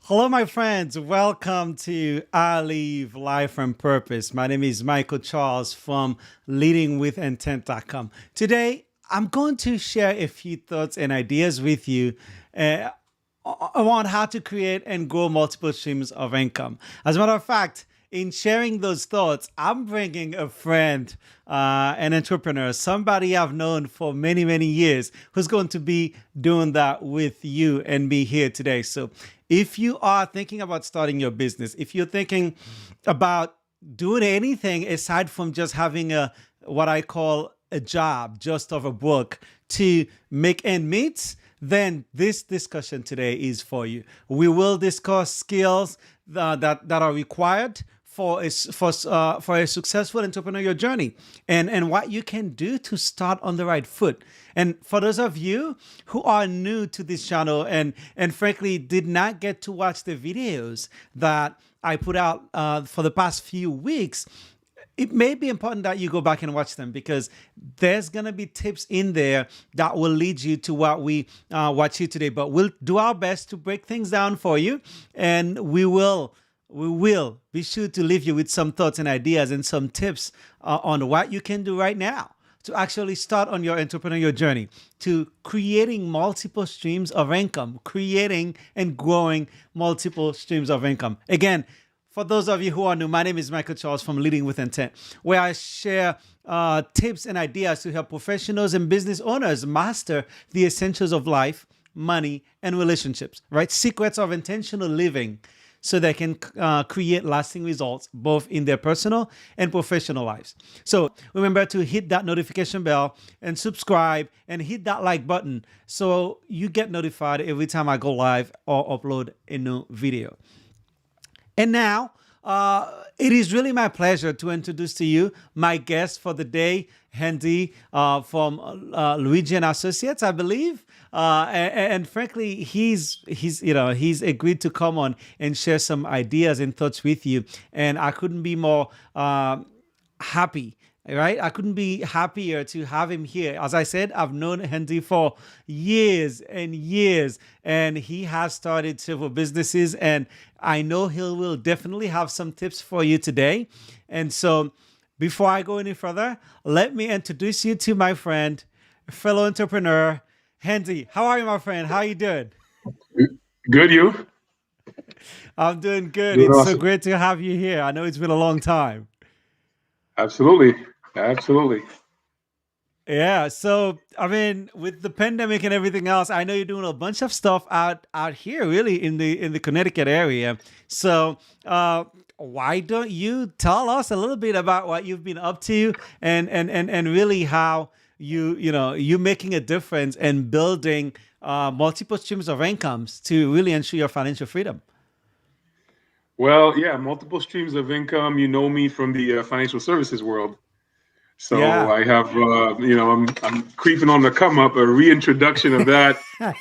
Hello, my friends. Welcome to iLive Life and Purpose. My name is Michael Charles from leadingwithintent.com. Today, I'm going to share a few thoughts and ideas with you uh, on how to create and grow multiple streams of income. As a matter of fact, in sharing those thoughts, I'm bringing a friend, an entrepreneur, somebody I've known for many, many years, who's going to be doing that with you and me here today. So, if you are thinking about starting your business, if you're thinking about doing anything aside from just having a what I call a job, just of a book to make ends meet, then this discussion today is for you. We will discuss skills that are required for a successful entrepreneurial journey and what you can do to start on the right foot. And for those of you who are new to this channel and frankly did not get to watch the videos that I put out for the past few weeks, it may be important that you go back and watch them because there's going to be tips in there that will lead you to what we watch here today. But we'll do our best to break things down for you, and we will be sure to leave you with some thoughts and ideas and some tips on what you can do right now to actually start on your entrepreneurial journey to creating multiple streams of income, creating and growing multiple streams of income. Again, for those of you who are new, my name is Michael Charles from Leading with Intent, where I share tips and ideas to help professionals and business owners master the essentials of life, money, and relationships, right? Secrets of intentional living so they can create lasting results both in their personal and professional lives. So remember to hit that notification bell and subscribe and hit that like button so you get notified every time I go live or upload a new video. And now, it is really my pleasure to introduce to you my guest for the day, Hendy from Luigi and Associates, I believe. And frankly, he's agreed to come on and share some ideas and thoughts with you. And I couldn't be more happy. Right? I couldn't be happier to have him here. As I said, I've known Hendy for years and years, and he has started several businesses, and I know he will definitely have some tips for you today. And so, before I go any further, let me introduce you to my friend, fellow entrepreneur, Hendy. How are you, my friend? How are you doing? Good, you? I'm doing good. Doing It's so awesome. great to have you here. I know it's been a long time. Absolutely. Absolutely. Yeah, so I mean, with the pandemic and everything else, I know you're doing a bunch of stuff out here, really in the Connecticut area. So, why don't you tell us a little bit about what you've been up to and really how you making a difference and building multiple streams of incomes to really ensure your financial freedom. Well, yeah, multiple streams of income. You know me from the financial services world. So Yeah. I have, I'm creeping on the come up, a reintroduction of that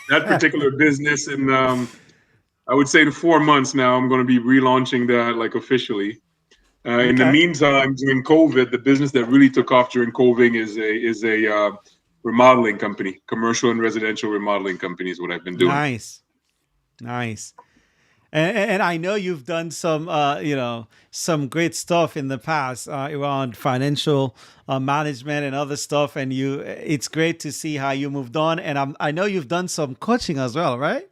particular business. And I would say in 4 months now, I'm going to be relaunching that like officially. In the Okay. meantime, during COVID, the business that really took off during COVID is a remodeling company, commercial and residential remodeling company is what I've been doing. Nice. Nice. And I know you've done some, some great stuff in the past around financial management and other stuff. And it's great to see how you moved on. And I know you've done some coaching as well, right?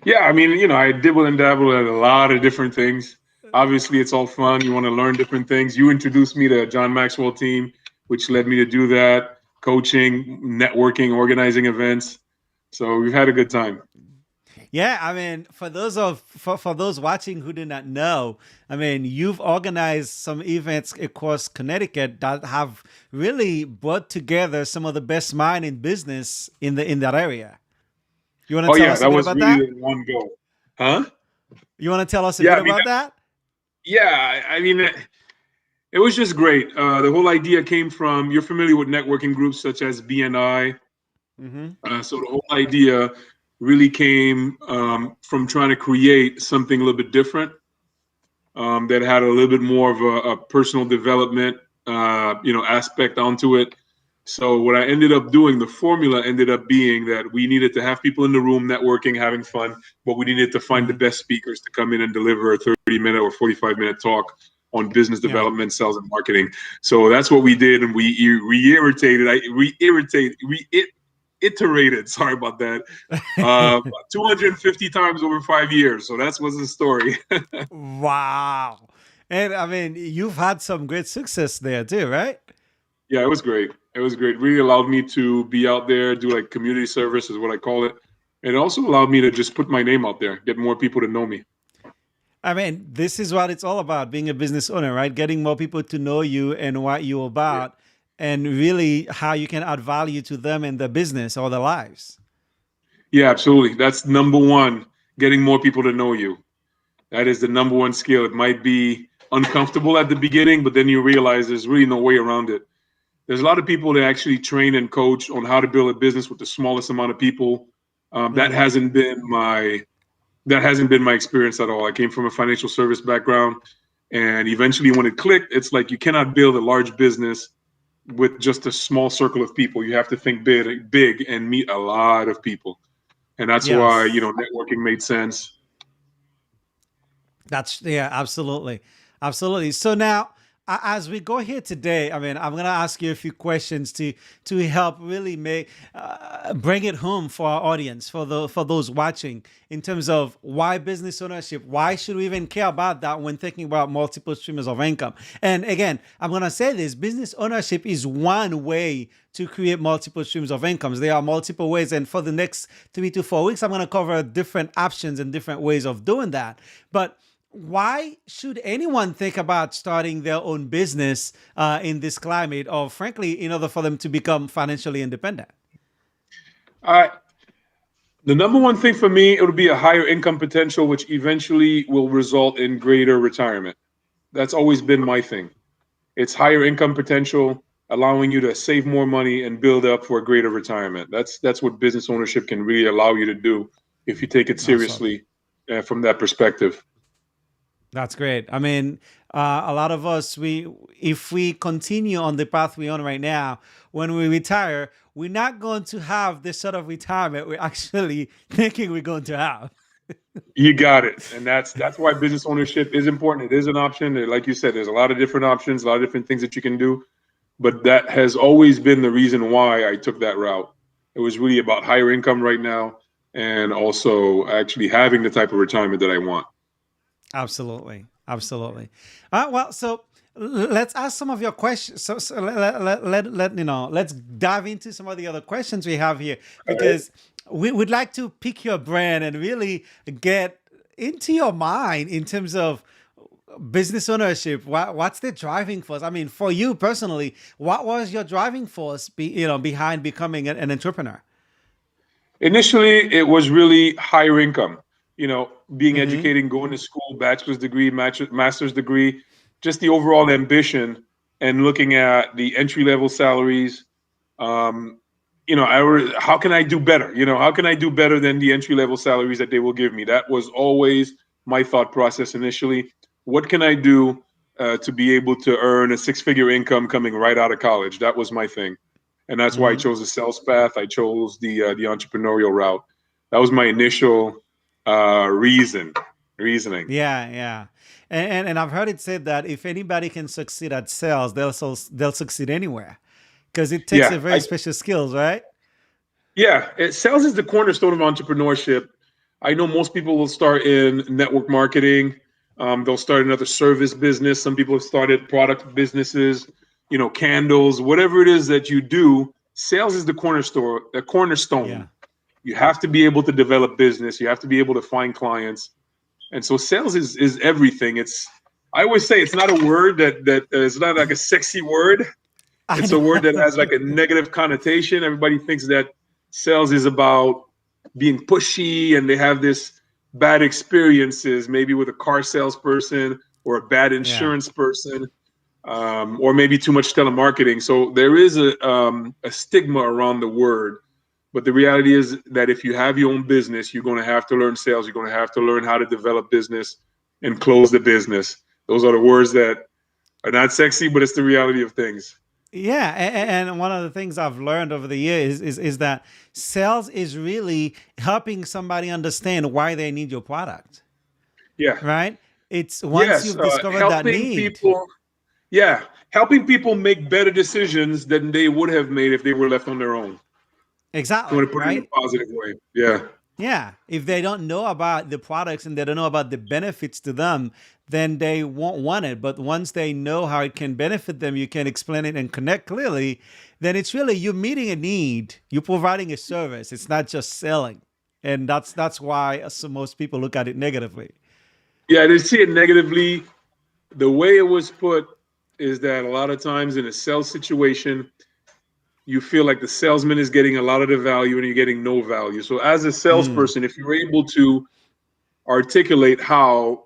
Yeah, I mean, I dibble and dabble at a lot of different things. Obviously, it's all fun. You want to learn different things. You introduced me to John Maxwell team, which led me to do that, coaching, networking, organizing events. So we've had a good time. Yeah, I mean, for those watching who do not know, I mean, you've organized some events across Connecticut that have really brought together some of the best mind in business in that area. You want Oh to tell yeah, us a that bit was about really that? the one go. Huh? You want to tell us a Yeah, bit I mean, about that? yeah, I mean, it was just great. The whole idea came from, you're familiar with networking groups such as BNI. Mm-hmm. So the whole idea really came from trying to create something a little bit different, that had a little bit more of a personal development, aspect onto it. So what I ended up doing, the formula ended up being that we needed to have people in the room networking, having fun, but we needed to find the Mhm. best speakers to come in and deliver a 30-minute or 45-minute talk on business Yeah. development, sales, and marketing. So that's what we did, and we iterated. Sorry about that. 250 times over 5 years. So that's what's the story. Wow. And I mean, you've had some great success there too, right? Yeah, it was great. It was great. Really allowed me to be out there, do like community service is what I call it. And it also allowed me to just put my name out there, get more people to know me. I mean, this is what it's all about being a business owner, right? Getting more people to know you and what you're Yeah. about, and really how you can add value to them and their business or their lives. Yeah, absolutely. That's number one, getting more people to know you. That is the number one skill. It might be uncomfortable at the beginning, but then you realize there's really no way around it. There's a lot of people that actually train and coach on how to build a business with the smallest amount of people. That Hmm. hasn't been my experience at all. I came from a financial service background, and eventually, when it clicked, it's like you cannot build a large business with just a small circle of people. You have to think big, and meet a lot of people, and that's why Yes. networking made sense. That's yeah, absolutely, absolutely. So now, as we go here today, I mean, I'm gonna ask you a few questions to help really make bring it home for our audience, for those watching, in terms of why business ownership. Why should we even care about that when thinking about multiple streams of income? And again, I'm gonna say this: business ownership is one way to create multiple streams of incomes. There are multiple ways, and for the next 3 to 4 weeks, I'm gonna cover different options and different ways of doing that. But why should anyone think about starting their own business in this climate, or frankly, in order for them to become financially independent? I The number one thing for me, it would be a higher income potential, which eventually will result in greater retirement. That's always been my thing. It's higher income potential, allowing you to save more money and build up for a greater retirement. That's what business ownership can really allow you to do if you take it Awesome. seriously from that perspective. That's great. I mean, a lot of us, if we continue on the path we're on right now, when we retire, we're not going to have this sort of retirement we're actually thinking we're going to have. You got it, and that's why business ownership is important. It is an option. Like you said, there's a lot of different options, a lot of different things that you can do. But that has always been the reason why I took that route. It was really about higher income right now, and also actually having the type of retirement that I want. Absolutely, absolutely. Well, so let's ask some of your questions. So let's dive into some of the other questions we have here, All right. because we would like to pick your brain and really get into your mind in terms of business ownership. What's the driving force? I mean, for you personally, what was your driving force behind becoming an entrepreneur? Initially, it was really higher income. Being Mm-hmm. educated, going to school, bachelor's degree, master's degree, just the overall ambition, and looking at the entry level salaries. Um, how can I do better? How can I do better than the entry level salaries that they will give me? That was always my thought process initially. What can I do to be able to earn a six-figure income coming right out of college? That was my thing, and that's why I Mm-hmm. chose the sales path. I chose the entrepreneurial route. That was my initial reasoning. Yeah, yeah. And I've heard it said that if anybody can succeed at sales, they'll succeed anywhere, because it takes a Yeah, very special skills, right? sales is the cornerstone of entrepreneurship. I know most people will start in network marketing. They'll start another service business. Some people have started product businesses, candles, whatever it is that you do. Sales is the cornerstone. The cornerstone. Yeah. You have to be able to develop business. You have to be able to find clients, and so sales is everything. I always say it's not a word that is not like a sexy word. I It's a word that know. has like a negative connotation. Everybody thinks that sales is about being pushy, and they have this bad experiences, maybe with a car salesperson or a bad Yeah. insurance person, or maybe too much telemarketing. So there is a stigma around the word. But the reality is that if you have your own business, you're going to have to learn sales. You're going to have to learn how to develop business and close the business. Those are the words that are not sexy, but it's the reality of things. Yeah, and one of the things I've learned over the years is that sales is really helping somebody understand why they need your product, Yeah. right? It's once Yes. you've discovered that Helping need. people. Yeah. Helping people make better decisions than they would have made if they were left on their own. If you Exactly, want to put it in right? a positive way. Yeah. Yeah, if they don't know about the products and they don't know about the benefits to them, then they won't want it. But once they know how it can benefit them, you can explain it and connect clearly, then it's really you meeting a need, you're providing a service. It's not just selling. And that's why most people look at it negatively. Yeah. They see it negatively. The way it was put is that a lot of times in a sales situation, you feel like the salesman is getting a lot of the value and you're getting no value. So as a Mm, salesperson, if you're able to articulate how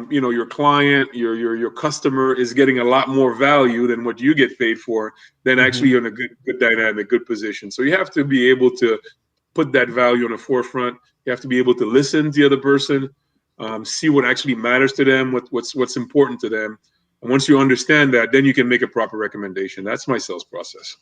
your client, your customer is getting a lot more value than what you get paid for, then actually hmm. you're in a good dynamic, good position. So you have to be able to put that value on the forefront. You have to be able to listen to the other person, see what actually matters to them, what's important to them. And once you understand that, then you can make a proper recommendation. That's my sales process.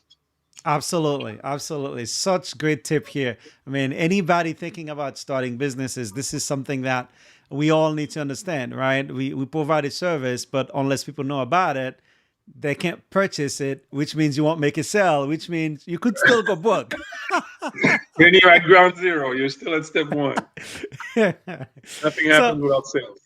Absolutely, absolutely. Such great tip here. I mean, anybody thinking about starting businesses, this is something that we all need to understand, right? We provide a service, but unless people know about it, they can't purchase it, which means you won't make a sale, which means you could still go broke. Then you're at ground zero. You're still at step one. Nothing So happens without sales.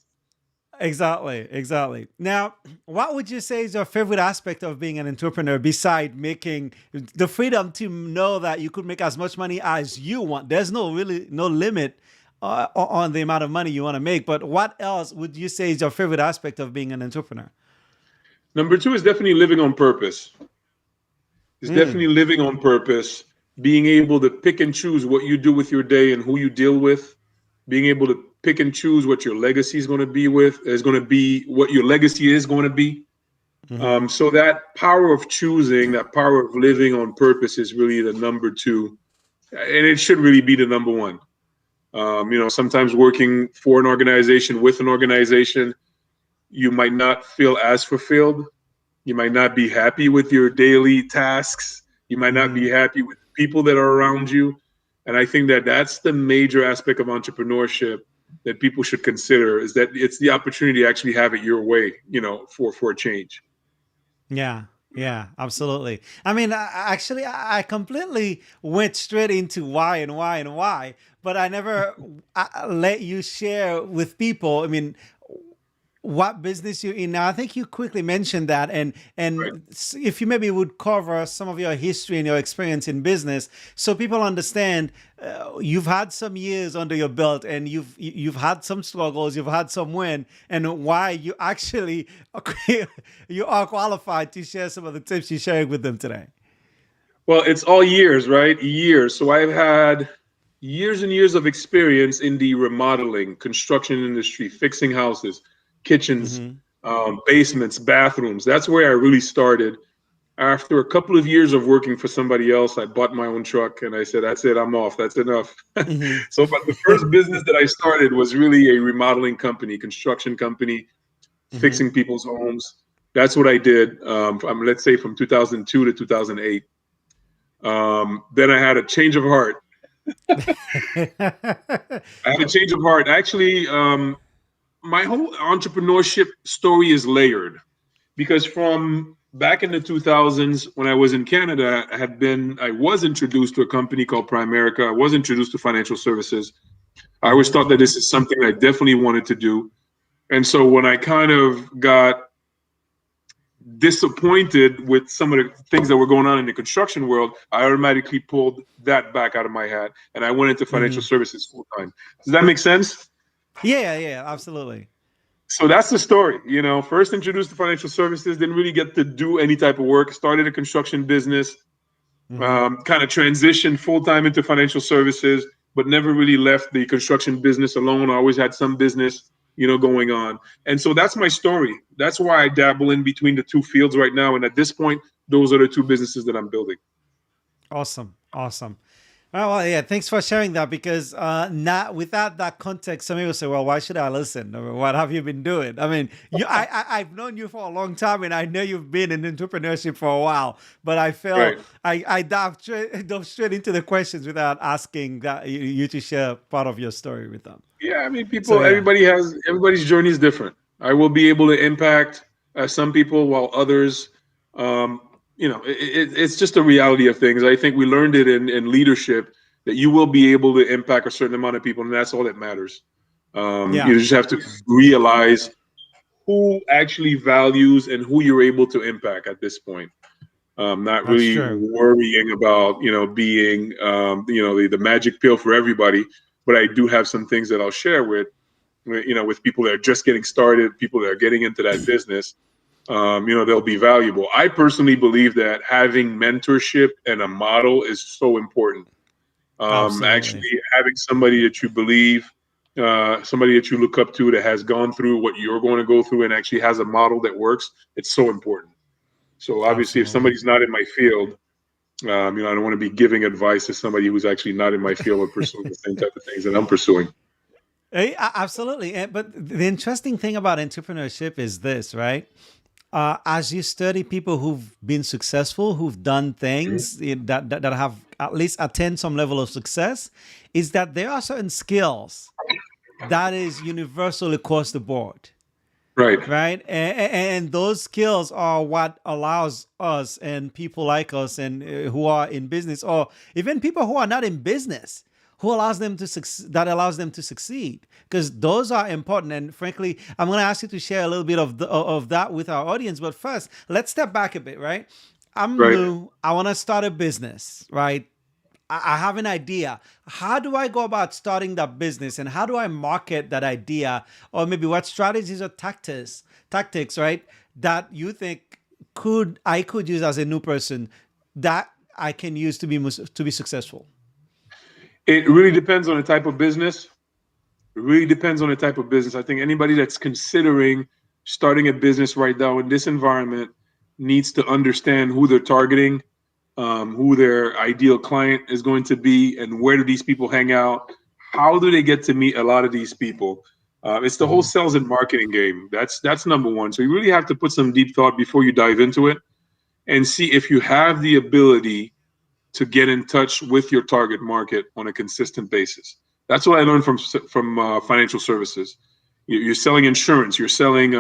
exactly, exactly. Now, what would you say is your favorite aspect of being an entrepreneur beside making the freedom to know that you could make as much money as you want? There's no limit on the amount of money you want to make. But what else would you say is your favorite aspect of being an entrepreneur? Number two is definitely living on purpose. It's definitely Mm, living on purpose, being able to pick and choose what you do with your day and who you deal with, being able to pick and choose what your legacy is going to be what your legacy is going to be. hmm. So that power of choosing, that power of living on purpose is really the number two, and it should really be the number one. Sometimes working for an organization with an organization, you might not feel as fulfilled. You might not be happy with your daily tasks. You might not be Hmm. happy with the people that are around you. And I think that that's the major aspect of entrepreneurship that people should consider is that it's the opportunity to actually have it your way, for a change. Yeah, yeah, absolutely. I mean, actually, I completely went straight into why and why and why, but I never let you share with people. I mean, what business you're in now. I think you quickly mentioned that, Right. if you maybe would cover some of your history and your experience in business, so people understand you've had some years under your belt, and you've had some struggles, you've had some win, and why you actually you are qualified to share some of the tips you're sharing with them today. Well, it's all years, right? Years. So I've had years and years of experience in the remodeling, construction industry, fixing houses, kitchens, Hmm. basements, bathrooms. That's where I really started. After a couple of years of working for somebody else, I bought my own truck and I said, that's it, I'm off. That's enough. Hmm. But the first business that I started was really a remodeling company, construction company, Hmm. fixing people's homes. That's what I did, let's say from 2002 to 2008. Then I had a change of heart. I had a change of heart. Actually, my whole entrepreneurship story is layered because from back in the 2000s when I was in Canada, I was introduced to a company called Primerica. I was introduced to financial services. I always Hmm. thought that this is something I definitely wanted to do. And so when I kind of got disappointed with some of the things that were going on in the construction world, I automatically pulled that back out of my hat and I went into financial Hmm. services full time. Does that make sense? Yeah, yeah, absolutely. So that's the story. First introduced to financial services, didn't really get to do any type of work, started a construction business, Hmm. kind of transitioned full time into financial services, but never really left the construction business alone. I always had some business, going on. And so that's my story. That's why I dabble in between the two fields right now. And at this point, those are the two businesses that I'm building. Awesome, awesome. Oh, well, yeah. Thanks for sharing that because not without that context, some people say, "Well, why should I listen? I mean, what have you been doing?" I mean, I've known you for a long time, and I know you've been in entrepreneurship for a while. But I felt Right. I dove straight into the questions without asking that you to share part of your story with them. Yeah, I mean, So people, yeah, everybody's journey is different. I will be able to impact some people while others, um, it's just a reality of things. I think we learned it in leadership that you will be able to impact a certain amount of people, and that's all that matters. yeah, You just have to realize who actually values and who you're able to impact at this point. Not that's really true. worrying about being the magic pill for everybody, but I do have some things that I'll share with people that are just getting started, people that are getting into that business. They'll be valuable. I personally believe that having mentorship and a model is so important. Absolutely. Actually, having somebody that you believe, somebody that you look up to that has gone through what you're going to go through and actually has a model that works, it's so important. So obviously, if Absolutely. somebody's not in my field, I don't want to be giving advice to somebody who's actually not in my field or pursuing the same type of things that I'm pursuing. Absolutely. But the interesting thing about entrepreneurship is this, right? As you study people who've been successful, who've done Mhm. things that have at least attained some level of success, is that there are certain skills that is universal across the board, Right. right? And those skills are what allows us and people like us and who are in business, or even people who are not in business, who allows them to that allows them to succeed, because those are important. And frankly, I'm going to ask you to share a little bit of that with our audience. But first, let's step back a bit, right? I'm Right. new. I want to start a business, right? I have an idea. How do I go about starting that business, and how do I market that idea, or maybe what strategies or tactics, right, that you think I could use as a new person that I can use to be successful? It really depends on the type of business. It really depends on the type of business. I think anybody that's considering starting a business right now in this environment needs to understand who they're targeting, who their ideal client is going to be, and where do these people hang out? How do they get to meet a lot of these people? It's the whole Mm-hmm. sales and marketing game. That's number one. So you really have to put some deep thought before you dive into it and see if you have the ability to get in touch with your target market on a consistent basis. That's what I learned from financial services. You're selling insurance, you're selling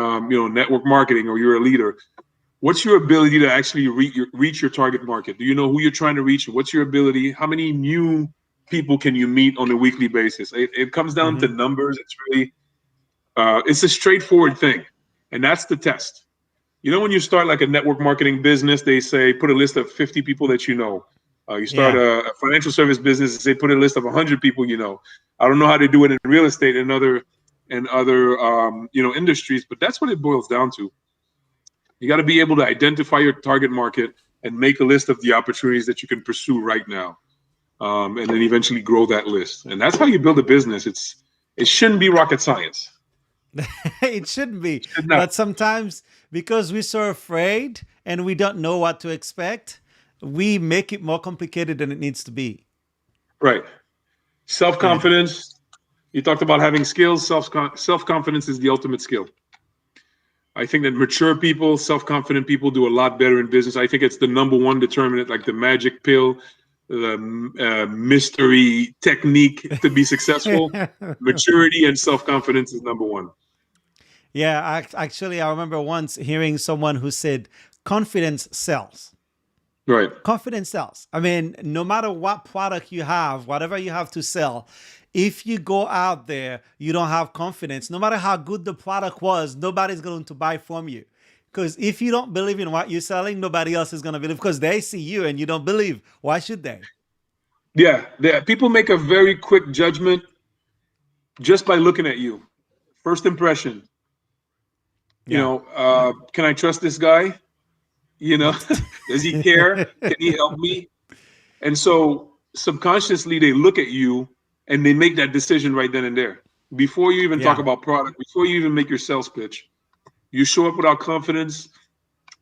network marketing, or you're a leader. What's your ability to actually reach your target market? Do you know who you're trying to reach? What's your ability? How many new people can you meet on a weekly basis? It comes down to Mm-hmm. numbers. It's really it's a straightforward thing, and that's the test. When you start like a network marketing business, they say put a list of 50 people that you know. You start Yeah. a financial service business, they say put a list of 100 people you know. I don't know how they do it in real estate and other industries, but that's what it boils down to. You got to be able to identify your target market and make a list of the opportunities that you can pursue right now, and then eventually grow that list. And that's how you build a business. It shouldn't be rocket science. It shouldn't be. It should not. But sometimes, because we're so afraid and we don't know what to expect, we make it more complicated than it needs to be. Right. Self Yeah. confidence. You talked about having skills. Self confidence is the ultimate skill. I think that mature people, self confident people, do a lot better in business. I think it's the number one determinant, like the magic pill, the mystery technique to be successful. Maturity and self confidence is number one. Yeah, actually, I remember once hearing someone who said, confidence sells. Right. Confidence sells. I mean, no matter what product you have, whatever you have to sell, if you go out there, you don't have confidence, no matter how good the product was, nobody's going to buy from you. Because if you don't believe in what you're selling, nobody else is going to believe, because they see you and you don't believe. Why should they? Yeah. People make a very quick judgment just by looking at you. First impression. Yeah. Can I trust this guy? You know, does he care? Can he help me? And so subconsciously they look at you and they make that decision right then and there. Before you even talk Yeah. about product, before you even make your sales pitch, you show up without confidence.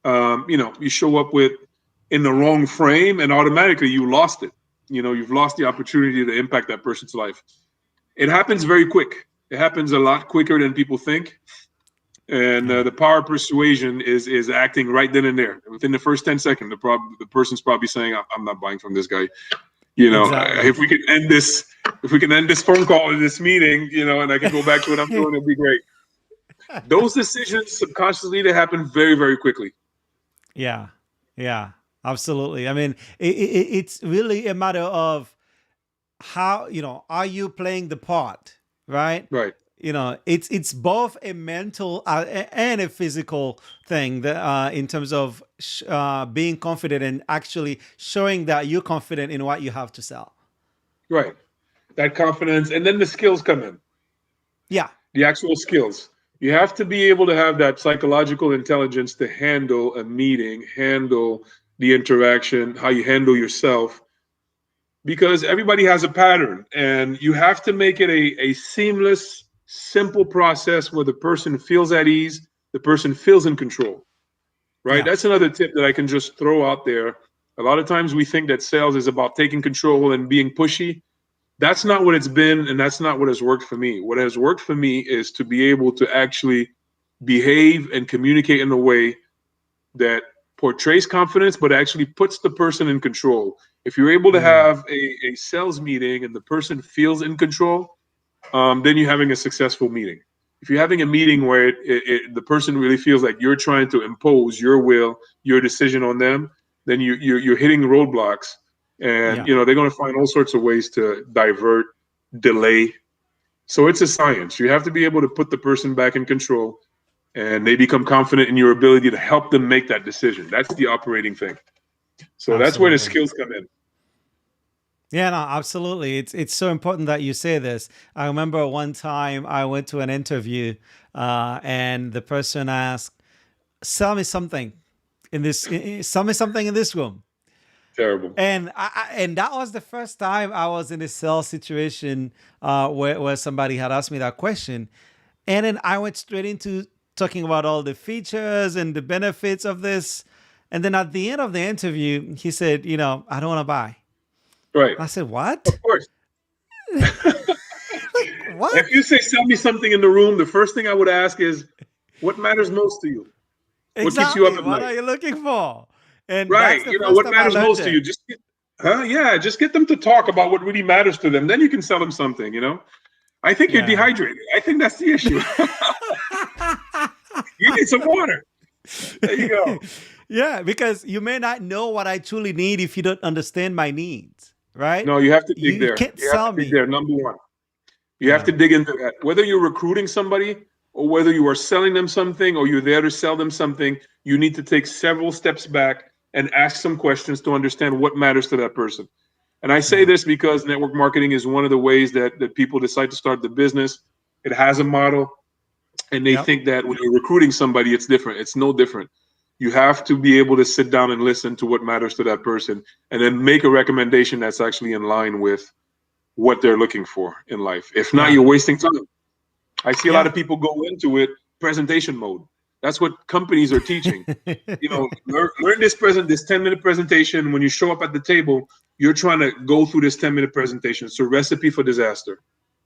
You show up with in the wrong frame, and automatically you lost it. you've lost the opportunity to impact that person's life. It happens very quick. It happens a lot quicker than people think. And Yeah. the power of persuasion is acting right then and there. Within the first 10 seconds, the person's probably saying, I'm not buying from this guy. Exactly. If we can end this phone call or this meeting, and I can go back to what I'm doing, it'd be great. Those decisions subconsciously, they happen very, very quickly. Yeah. Yeah. Absolutely. I mean, it's really a matter of how, are you playing the part, right? Right. It's both a mental and a physical thing that in terms of being confident and actually showing that you're confident in what you have to sell. Right. That confidence. And then the skills come in. Yeah. The actual skills. You have to be able to have that psychological intelligence to handle a meeting, handle the interaction, how you handle yourself, because everybody has a pattern, and you have to make it a seamless, simple process where the person feels at ease, the person feels in control, right? Yeah. That's another tip that I can just throw out there. A lot of times we think that sales is about taking control and being pushy. That's not what it's been, and that's not what has worked for me. What has worked for me is to be able to actually behave and communicate in a way that portrays confidence, but actually puts the person in control. If you're able to have a sales meeting and the person feels in control, then you're having a successful meeting. If you're having a meeting where the person really feels like you're trying to impose your will, your decision on them, then you're hitting roadblocks, and Yeah. they're going to find all sorts of ways to divert, delay. So it's a science. You have to be able to put the person back in control, and they become confident in your ability to help them make that decision. That's the operating thing. So that's where the Absolutely. skills come in. Yeah, no, absolutely. It's so important that you say this. I remember one time I went to an interview, and the person asked, "Sell me something sell me something in this room." Terrible. And and that was the first time I was in a sales situation where somebody had asked me that question, and then I went straight into talking about all the features and the benefits of this, and then at the end of the interview, he said, "I don't want to buy." Right. I said, Of "What? course. Like what?" If you say sell me something in the room, the first thing I would ask is, what matters most to you? What keeps you up Exactly. at What night? are you looking for? And Right. that's the first What time I matters learned most to you? it. Just get them to talk about what really matters to them. Then you can sell them something, I think you're Yeah. dehydrated. I think that's the issue. You need some water. There you go. Yeah, because you may not know what I truly need if you don't understand my needs, right? No, you have to dig You there. can't You have sell to dig me. there. Number one, you have Yeah. to dig into that. Whether you're recruiting somebody or whether you are selling them something or you're there to sell them something, you need to take several steps back and ask some questions to understand what matters to that person. And I say Yeah. this because network marketing is one of the ways that people decide to start the business. It has a model, and they Yep. think that when you're recruiting somebody, it's different. It's no different. You have to be able to sit down and listen to what matters to that person and then make a recommendation that's actually in line with what they're looking for in life. If not, Yeah. you're wasting time. I see a lot Yeah. of people go into it presentation mode. That's what companies are teaching. Learn this 10-minute presentation. When you show up at the table, you're trying to go through this 10-minute presentation. It's a recipe for disaster.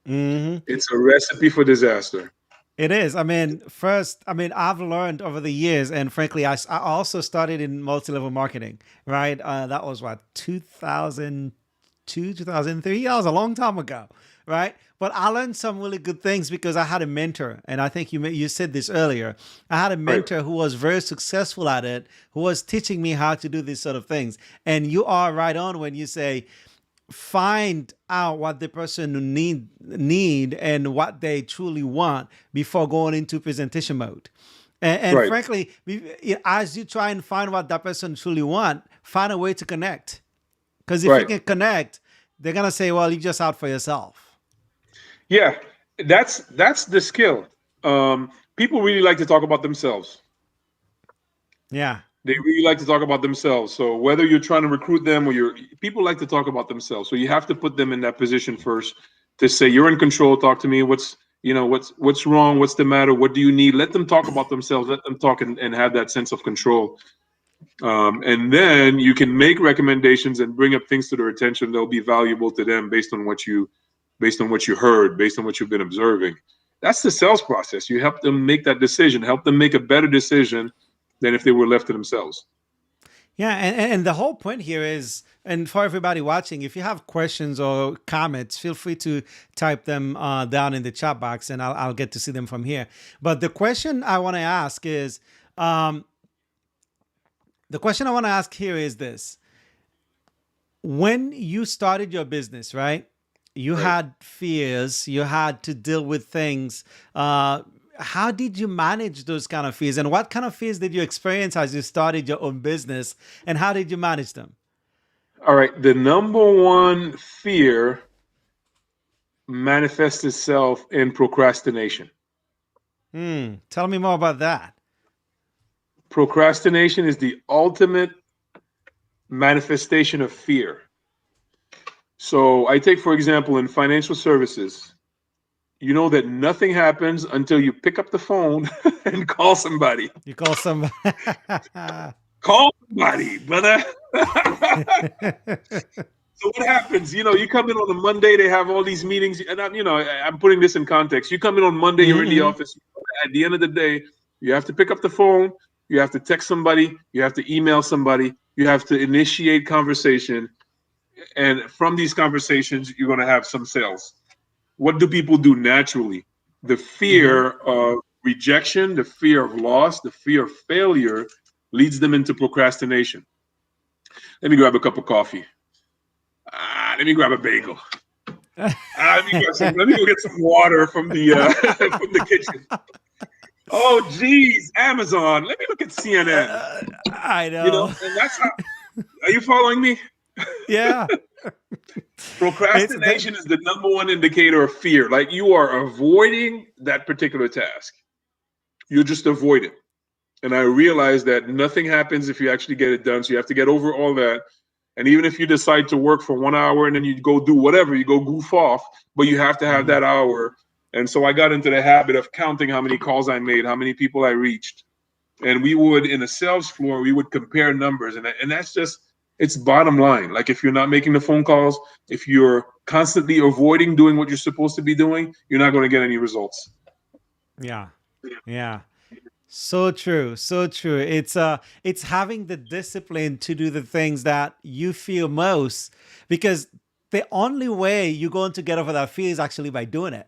Hmm. It's a recipe for disaster. It is. I mean, first, I've learned over the years, and frankly, I also started in multi-level marketing, right? That was what, 2002, 2003? That was a long time ago, right? But I learned some really good things because I had a mentor, and I think you said this earlier. I had a Right. mentor who was very successful at it, who was teaching me how to do these sort of things. And you are right on when you say, find out what the person need and what they truly want before going into presentation mode. And Right. frankly, as you try and find what that person truly want, find a way to connect. Because if you Right. can connect, they're gonna say, "Well, you're just out for yourself." Yeah. That's the skill. People really like to talk about themselves. Yeah, They really like to talk about themselves. So whether you're trying to recruit them or people like to talk about themselves. So you have to put them in that position first to say, you're in control. Talk to me. What's wrong? What's the matter? What do you need? Let them talk about themselves. Let them talk and have that sense of control. And then you can make recommendations and bring up things to their attention that'll be valuable to them based on what you heard, based on what you've been observing. That's the sales process. You help them make that decision, help them make a better decision than if they were left to themselves. Yeah, and the whole point here is, and for everybody watching, if you have questions or comments, feel free to type them down in the chat box, and I'll get to see them from here. But the question I want to ask here is this: when you started your business, right? You Right. had fears, you had to deal with things. How did you manage those kind of fears? And what kind of fears did you experience as you started your own business? And how did you manage them? All right. The number one fear manifests itself in procrastination. Tell me more about that. Procrastination is the ultimate manifestation of fear. So I take, for example, in financial services, you know that nothing happens until you pick up the phone and call somebody. You call somebody. Call somebody, brother. So what happens? You know, you come in on a Monday, they have all these meetings, and I'm putting this in context. You come in on Monday, you're in the Mhm. office. At the end of the day, you have to pick up the phone, you have to text somebody, you have to email somebody, you have to initiate conversation, and from these conversations, you're going to have some sales. What do people do naturally? The Mhm. fear of rejection, the fear of loss, the fear of failure leads them into procrastination. Let me grab a cup of coffee. Let me grab a bagel. Let me go get some water from the from the kitchen. Oh, geez, Amazon. Let me look at CNN. I You know, know. and that's how. Are you following me? Yeah. It's that. Procrastination is the number one indicator of fear. Like you are avoiding that particular task. You just avoid it. And I realized that nothing happens if you actually get it done. So you have to get over all that. And even if you decide to work for 1 hour and then you go do whatever, you go goof off, but you have to have Mhm. that hour. And so I got into the habit of counting how many calls I made, how many people I reached. And we would, in the sales floor, we would compare numbers. And that's just, it's bottom line. Like if you're not making the phone calls, if you're constantly avoiding doing what you're supposed to be doing, you're not going to get any results. Yeah. Yeah. So true. So true. It's having the discipline to do the things that you feel most, because the only way you're going to get over that fear is actually by doing it.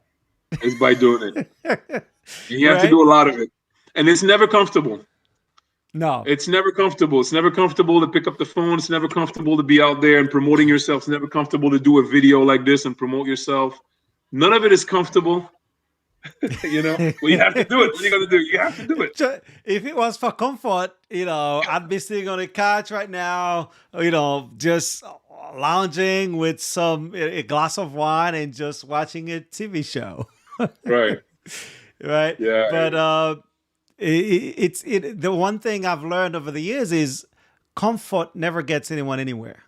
It's by doing it. And you have to Right? do a lot of it. And it's never comfortable. No. It's never comfortable. It's never comfortable to pick up the phone. It's never comfortable to be out there and promoting yourself. It's never comfortable to do a video like this and promote yourself. None of it is comfortable, but you have to do it. What are you going to do? You have to do it. If it was for comfort, I'd be sitting on the couch right now, just lounging with a glass of wine and just watching a TV show. Right. Right? Yeah. But the one thing I've learned over the years is comfort never gets anyone anywhere.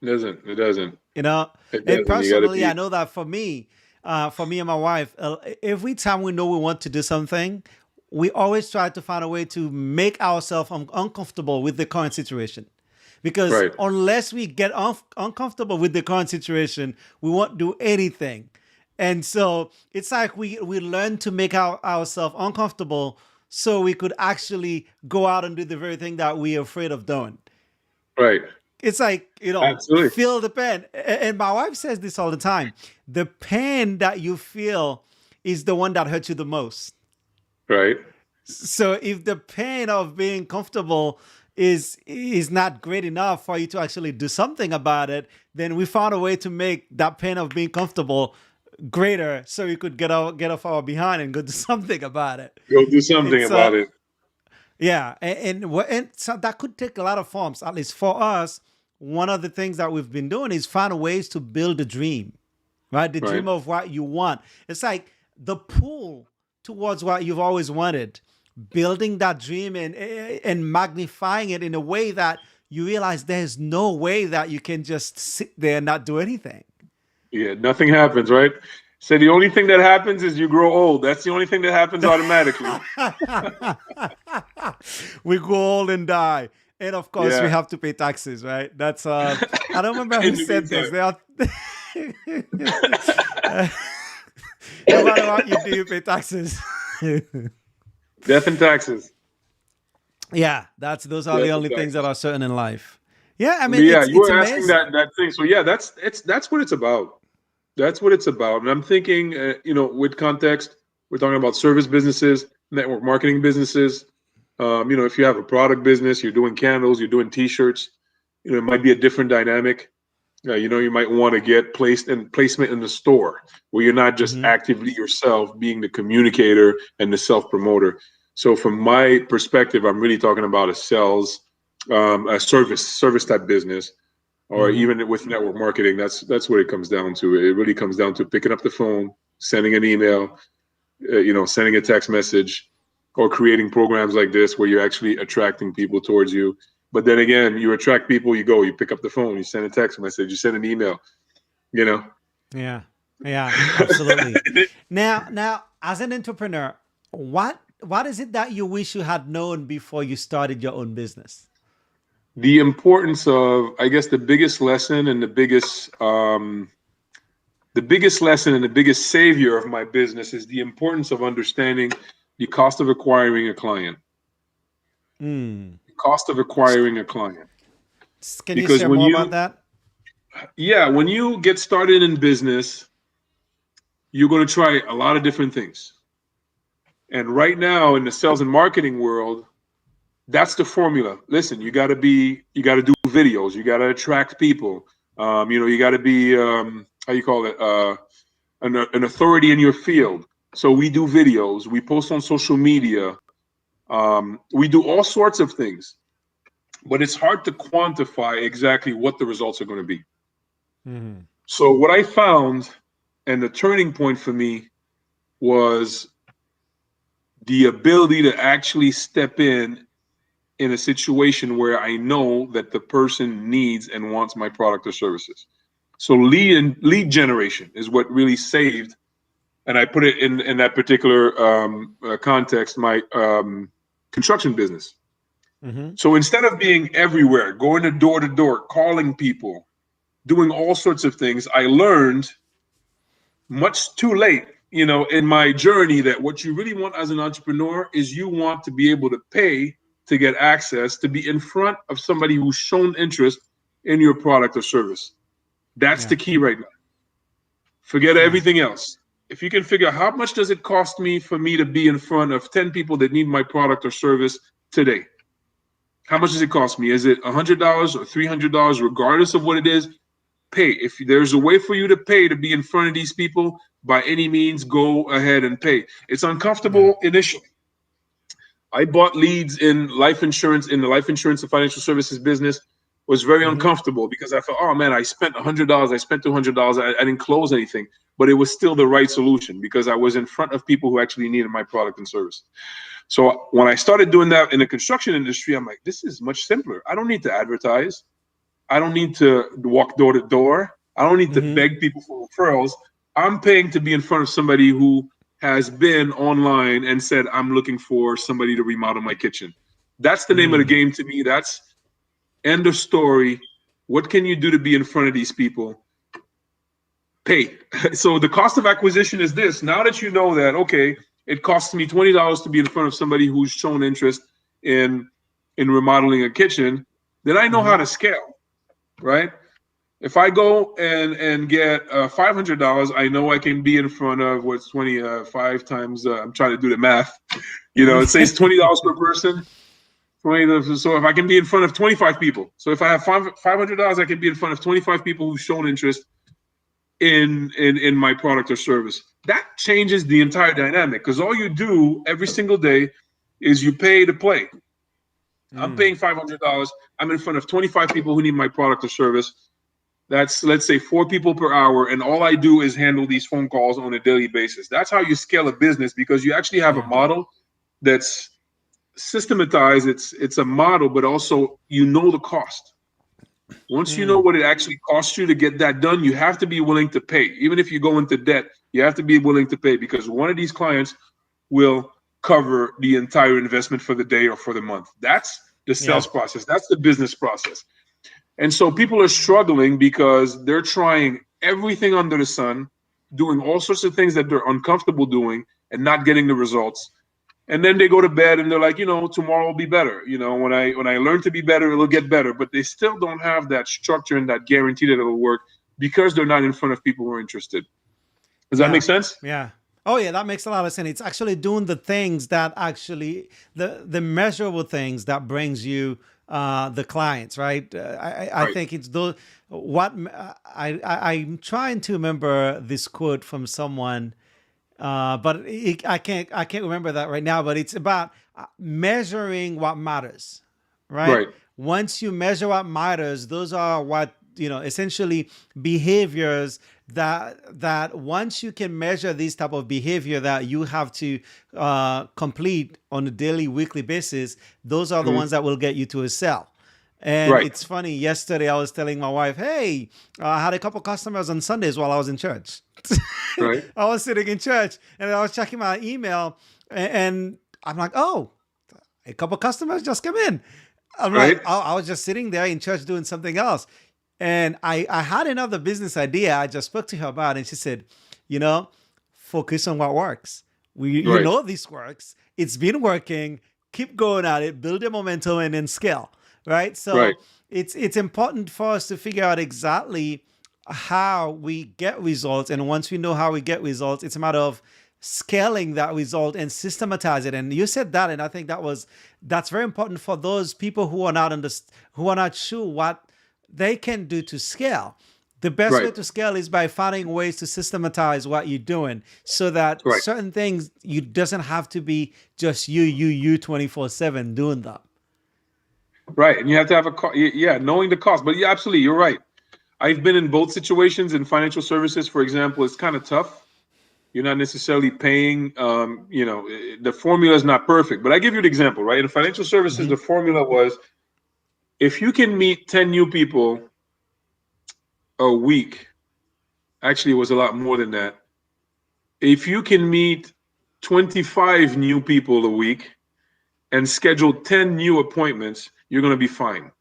It doesn't. It doesn't. You know, It and doesn't. You got to personally, I be. know that for me and my wife, every time we know we want to do something, we always try to find a way to make ourselves uncomfortable with the current situation. Because Right. unless we get uncomfortable with the current situation, we won't do anything. And so it's like we learn to make ourselves uncomfortable so we could actually go out and do the very thing that we're afraid of doing. Right. It's like, Absolutely. feel the pain. And my wife says this all the time. The pain that you feel is the one that hurts you the most. Right. So if the pain of being comfortable is not great enough for you to actually do something about it, then we found a way to make that pain of being comfortable greater so we could get off our behind and go do something about it. Go do something It's about it. Yeah, and so that could take a lot of forms. At least for us, one of the things that we've been doing is find ways to build a dream, right? The Right. dream of what you want. It's like the pull towards what you've always wanted, building that dream and magnifying it in a way that you realize there's no way that you can just sit there and not do anything. Yeah. Nothing happens. Right. So the only thing that happens is you grow old. That's the only thing that happens automatically. We go old and die. And of course, we Yeah. have to pay taxes, right? That's I don't remember who In the said this. meantime, They are no matter what you do, you pay taxes. death and taxes. Yeah, that's those are the Death and only things that taxes. are certain in life. Yeah, I But mean yeah, you it's were asking amazing. that thing. So yeah, that's what it's about. That's what it's about. And I'm thinking, with context, we're talking about service businesses, network marketing businesses. If you have a product business, you're doing candles, you're doing T-shirts. It might be a different dynamic. You might want to get placement in the store where you're not just Hmm. actively yourself being the communicator and the self promoter. So from my perspective, I'm really talking about a service type business, or Hmm. even with network marketing. That's what it comes down to. It really comes down to picking up the phone, sending an email, sending a text message, or creating programs like this where you're actually attracting people towards you. But then again, you attract people, you pick up the phone, you send a text message, you send an email, you know. Yeah. Yeah, absolutely. Now, as an entrepreneur, what is it that you wish you had known before you started your own business? The importance of, I guess, the biggest lesson and the biggest savior of my business is the importance of understanding the cost of acquiring a client. Mm. The cost of acquiring a client. Can you Because share more about that? when you get started in business, you're going to try a lot of different things. And right now in the sales and marketing world, that's the formula. Listen, you got to do videos, you got to attract people. You got to be, how you call it, an authority in your field. So we do videos, we post on social media, we do all sorts of things, but it's hard to quantify exactly what the results are going to be. Hmm. So what I found, and the turning point for me, was the ability to actually step in a situation where I know that the person needs and wants my product or services. So lead generation is what really saved, and I put it in that particular context, my construction business. Hmm. So instead of being everywhere, going to door, calling people, doing all sorts of things, I learned much too late, in my journey, that what you really want as an entrepreneur is you want to be able to pay to get access, to be in front of somebody who's shown interest in your product or service. That's Yeah. the key right now. Forget Yeah. everything else. If you can figure out how much does it cost me for me to be in front of 10 people that need my product or service today? How much does it cost me? Is it $100 or $300? Regardless of what it is, pay. If there's a way for you to pay to be in front of these people, by any means, go ahead and pay. It's Yeah. uncomfortable initially. I bought leads in the life insurance and financial services business. Was very Hmm. uncomfortable because I thought, oh man, I spent $100, I spent $200, I didn't close anything, but it was still the right solution because I was in front of people who actually needed my product and service. So when I started doing that in the construction industry, I'm like, this is much simpler. I don't need to advertise. I don't need to walk door to door. I don't need to Hmm. beg people for referrals. I'm paying to be in front of somebody who has been online and said, I'm looking for somebody to remodel my kitchen. That's the name of the Mm. game to me. That's end of story. What can you do to be in front of these people? Pay. So the cost of acquisition is this. Now that you know that, okay, it costs me $20 to be in front of somebody who's shown interest in remodeling a kitchen, then I know how Hmm. to scale, right? If I go and get $500, I know I can be in front of what's 25 times. I'm trying to do the math. It says $20 per person. 20. So if I can be in front of 25 people, so if I have $500, I can be in front of 25 people who've shown interest in my product or service. That changes the entire dynamic because all you do every single day is you pay to play. I'm Mm. paying $500. I'm in front of 25 people who need my product or service. That's, let's say, 4 people per hour, and all I do is handle these phone calls on a daily basis. That's how you scale a business because you actually have a Yeah. model that's systematized. It's a model, but also the cost. Once you know Mm. what it actually costs you to get that done, you have to be willing to pay. Even if you go into debt, you have to be willing to pay because one of these clients will cover the entire investment for the day or for the month. the Yeah. sales process. That's the business process. And so people are struggling because they're trying everything under the sun, doing all sorts of things that they're uncomfortable doing and not getting the results. And then they go to bed and they're like, tomorrow will be better. When I learn to be better, it'll get better. But they still don't have that structure and that guarantee that it'll work because they're not in front of people who are interested. Does that Yeah. make sense? Yeah. Oh yeah, that makes a lot of sense. It's actually doing the things that actually the measurable things that brings you the clients, right? I Right. think it's those what I'm trying to remember this quote from someone, but I can't remember that right now. But it's about measuring what matters, right? Right. Once you measure what matters, those are what essentially behaviors that once you can measure these type of behavior that you have to complete on a daily, weekly basis, those are the Mhm. ones that will get you to a sell. And Right. it's funny. Yesterday, I was telling my wife, "Hey, I had a couple customers on Sundays while I was in church." Right. I was sitting in church and I was checking my email, and I'm like, "Oh, a couple customers just come in." I'm like, Right. I was just sitting there in church doing something else. And I had another business idea I just spoke to her about. And she said, you know, focus on what works. You Right. know this works. It's been working. Keep going at it, build your momentum and then scale. Right. Right. So it's important for us to figure out exactly how we get results. And once we know how we get results, it's a matter of scaling that result and systematize it. And you said that, and I think that's very important for those people who are not sure what they can do to scale. The best way Right. to scale is by finding ways to systematize what you're doing so that Right. certain things you doesn't have to be just you 24/7 doing them. Right. And you have to have yeah, knowing the cost. But yeah, absolutely, you're right. I've been in both situations in financial services, for example. It's kind of tough. You're not necessarily paying, the formula is not perfect. But I give you an example, right? In financial services, Mhm. the formula was if you can meet 10 new people a week, actually, it was a lot more than that. If you can meet 25 new people a week and schedule 10 new appointments, you're going to be fine.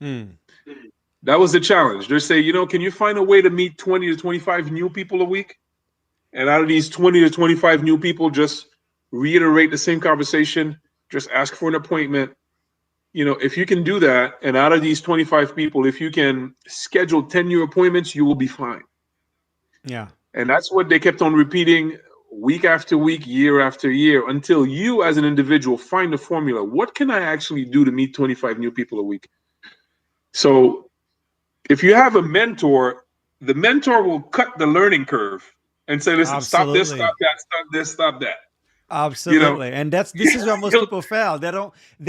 Hmm. That was the challenge. They say, can you find a way to meet 20 to 25 new people a week? And out of these 20 to 25 new people, just reiterate the same conversation, just ask for an appointment. If you can do that, and out of these 25 people, if you can schedule 10 new appointments, you will be fine. Yeah. And that's what they kept on repeating week after week, year after year, until you as an individual find the formula. What can I actually do to meet 25 new people a week? So if you have a mentor, the mentor will cut the learning curve and say, listen, stop this, stop Absolutely. that, stop this, stop that. You know, Absolutely. And this is where most people fail. They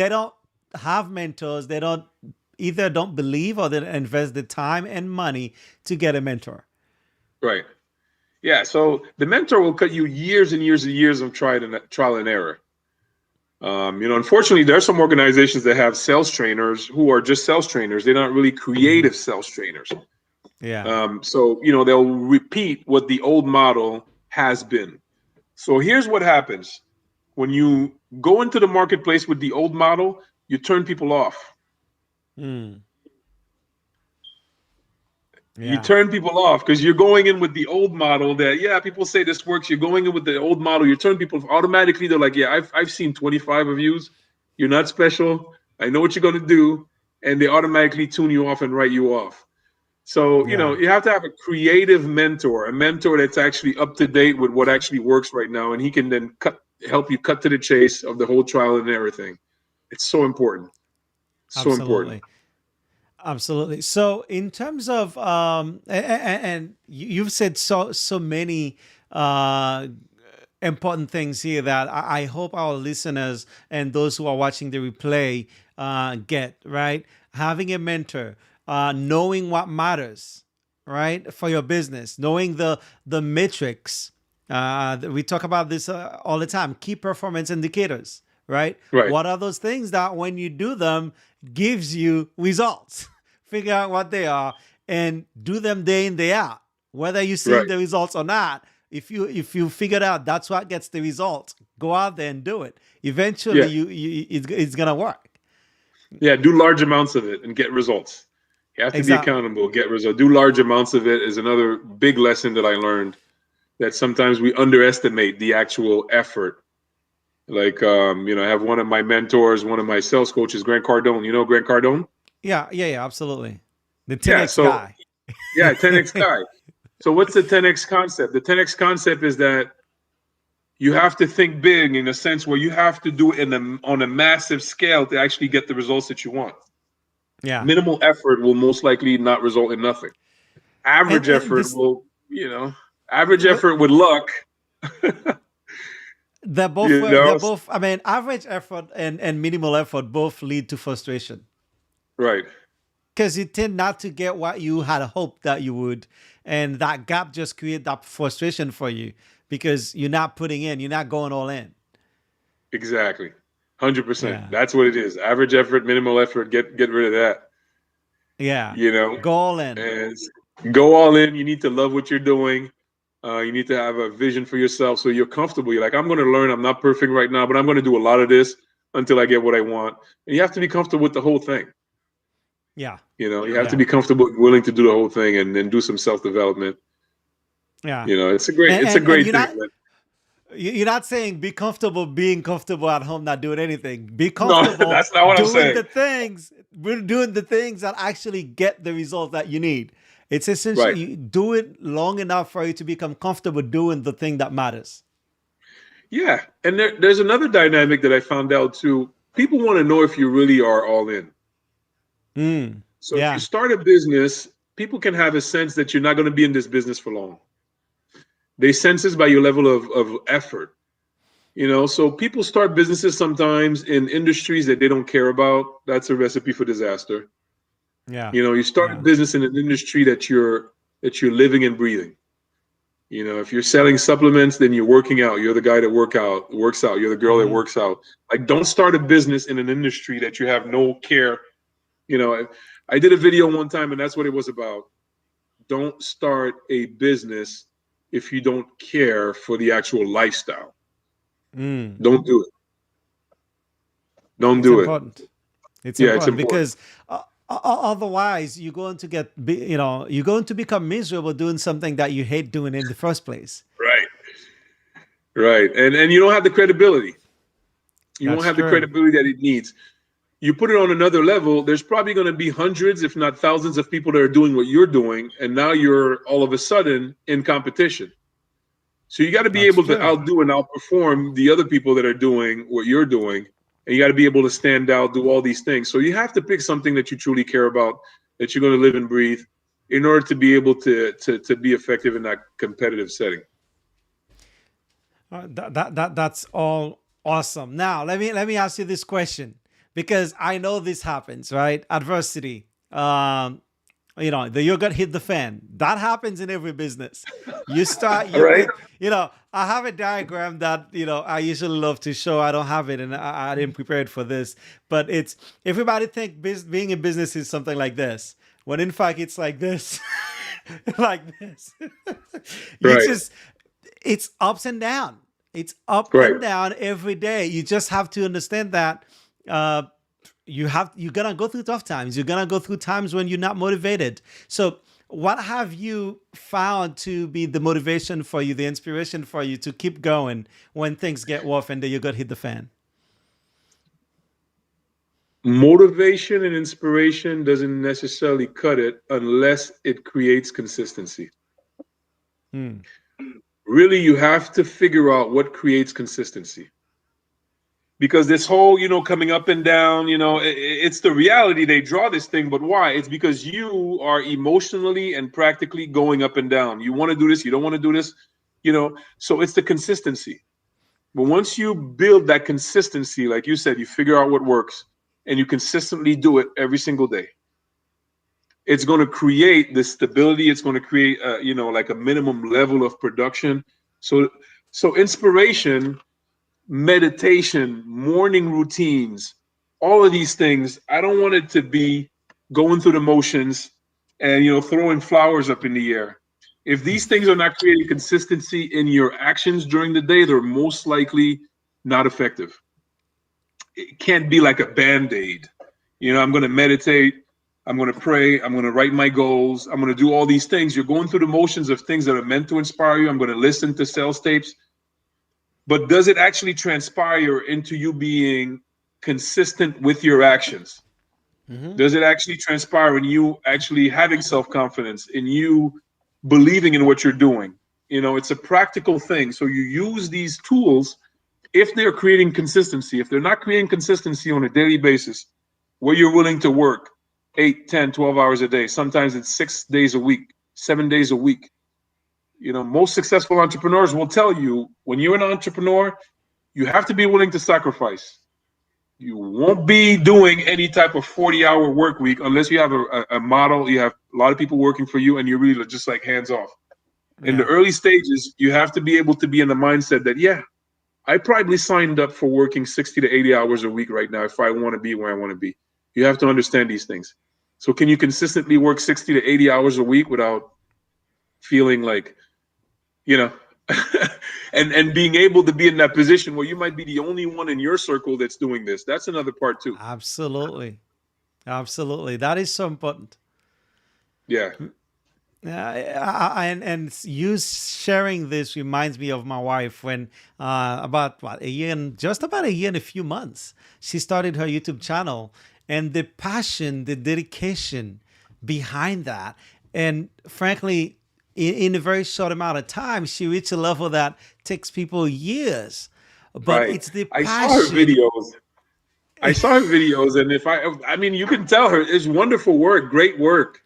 don't have mentors. They don't believe or they don't invest the time and money to get a mentor. right. Yeah. So the mentor will cut you years and years and years of trial and error. Unfortunately, there are some organizations that have sales trainers who are just sales trainers. They're not really Mhm. creative sales trainers. Yeah. So they'll repeat what the old model has been. So here's what happens when you go into the marketplace with the old model, you turn people off. Mm. You Yeah. turn people off because you're going in with the old model that, yeah, people say this works. You're going in with the old model. You turn people off. Automatically, they're like, yeah, I've seen 25 of yous. You're not special. I know what you're going to do. And they automatically tune you off and write you off. So, Yeah. you have to have a creative mentor, a mentor that's actually up to date with what actually works right now. And he can then help you cut to the chase of the whole trial and everything. It's so important. So important. Absolutely. Absolutely. So, in terms of and you've said so many uh, important things here that I hope our listeners and those who are watching the replay get right. Having a mentor, knowing what matters, right, for your business, knowing the metrics. We talk about this all the time. Key performance indicators, right? Right. What are those things that when you do them gives you results? Figure out what they are and do them day in day out, whether you're seeing Right. the results or not. if you figured out that's what gets the result, go out there and do it. Eventually, Yeah. it's gonna work. Yeah. Do large amounts of it and get results. You have to be Exactly. accountable, get results. Do large amounts of it is another big lesson that I learned, that sometimes we underestimate the actual effort. Like, I have one of my mentors, one of my sales coaches, Grant Cardone. You know Grant Cardone? Yeah, yeah, yeah, absolutely. The Yeah. 10x So, guy. yeah, 10x guy. So, what's the 10x concept? The 10x concept is that you have to think big in a sense where you have to do it on a massive scale to actually get the results that you want. Yeah. Minimal effort will most likely not result in nothing. Average And effort this will, average effort with luck, they're both, I mean, average effort and minimal effort both lead to frustration, right. because you tend not to get what you had hoped that you would, and that gap just create that frustration for you because you're not putting in, you're not going all in. Exactly. 100%. Yeah. That's what it is. Average effort, minimal effort, get rid of that, Yeah. you know, Go all in. and go all in. You need to love what you're doing. You need to have a vision for yourself so you're comfortable. You're like, I'm going to learn. I'm not perfect right now, but I'm going to do a lot of this until I get what I want. And you have to be comfortable with the whole thing. Yeah. You have to Yeah. be comfortable, willing to do the whole thing, and then do some self-development. Yeah. It's a And great you're thing. not, you're not saying be comfortable being comfortable at home, not doing anything. Be No, comfortable that's not what I'm doing saying. the things, we're doing the things that actually get the results that you need. It's essentially Right. you do it long enough for you to become comfortable doing the thing that matters. Yeah. And there's another dynamic that I found out too. People want to know if you really are all in. Mm, So if you yeah. start a business, people can have a sense that you're not going to be in this business for long. They sense this by your level of effort. So people start businesses sometimes in industries that they don't care about. That's a recipe for disaster. Yeah. You start a Yeah. business in an industry that you're living and breathing. If you're selling supplements, then you're working out. You're the guy that works out. You're the girl that Hmm. works out. Like, don't start a business in an industry that you have no care. I did a video one time, and that's what it was about. Don't start a business if you don't care for the actual lifestyle. Mm. Don't do it. Don't It's do it. important. It's Yeah, it's important important. because otherwise you're going to become miserable doing something that you hate doing in the first place. Right. Right. And you don't have the credibility. You won't That's have the true. credibility that it needs. You put it on another level, there's probably going to be hundreds, if not thousands, of people that are doing what you're doing. And now you're all of a sudden in competition. So you got to be That's able to true. outdo and outperform the other people that are doing what you're doing. And you got to be able to stand out, do all these things. So you have to pick something that you truly care about, that you're going to live and breathe, in order to be able to be effective in that competitive setting. That's all awesome. Now let me ask you this question, because I know this happens, right? Adversity. The yogurt hit the fan. That happens in every business. You start All right. I have a diagram that I usually love to show. I don't have it, and I didn't prepare it for this. But it's everybody think being in business is something like this, when in fact it's like this, like this. you Right. just It's ups and down. It's up Right. and down every day. You just have to understand that you're gonna go through tough times. You're gonna go through times when you're not motivated. So what have you found to be the motivation for you, the inspiration for you to keep going when things get rough and then you got hit the fan? Motivation and inspiration doesn't necessarily cut it unless it creates consistency. Hmm. Really, you have to figure out what creates consistency. Because this whole, coming up and down, it's the reality. They draw this thing, but why? It's because you are emotionally and practically going up and down. You want to do this, you don't want to do this, so it's the consistency. But once you build that consistency, like you said, you figure out what works and you consistently do it every single day. It's going to create the stability. It's going to create, like a minimum level of production. So inspiration, meditation, morning routines, all of these things, I don't want it to be going through the motions and throwing flowers up in the air. If these things are not creating consistency in your actions during the day, they're most likely not effective. It can't be like a band-aid. I'm going to meditate, I'm going to pray, I'm going to write my goals, I'm going to do all these things. You're going through the motions of things that are meant to inspire you. I'm going to listen to sales tapes. But does it actually transpire into you being consistent with your actions? Does it actually transpire in you actually having self-confidence, in you believing in what you're doing? It's a practical thing. So you use these tools if they're creating consistency. If they're not creating consistency on a daily basis, where you're willing to work 8, 10, 12 hours a day, sometimes it's 6 days a week, 7 days a week. Most successful entrepreneurs will tell you, when you're an entrepreneur, you have to be willing to sacrifice. You won't be doing any type of 40-hour work week unless you have a model, you have a lot of people working for you, and you're really just like hands off. In the early stages, you have to be able to be in the mindset that, yeah, I probably signed up for working 60 to 80 hours a week right now if I want to be where I want to be. You have to understand these things. So can you consistently work 60 to 80 hours a week without feeling like, and being able to be in that position where you might be the only one in your circle that's doing this? That's another part too. Absolutely. That is so important. Yeah. And you sharing this reminds me of my wife when about just about a year and a few months, she started her YouTube channel, and the passion, the dedication behind that. And frankly, in a very short amount of time, she reached a level that takes people years. But right. It's the passion. I saw her videos, and I mean, you can tell her it's wonderful work, great work.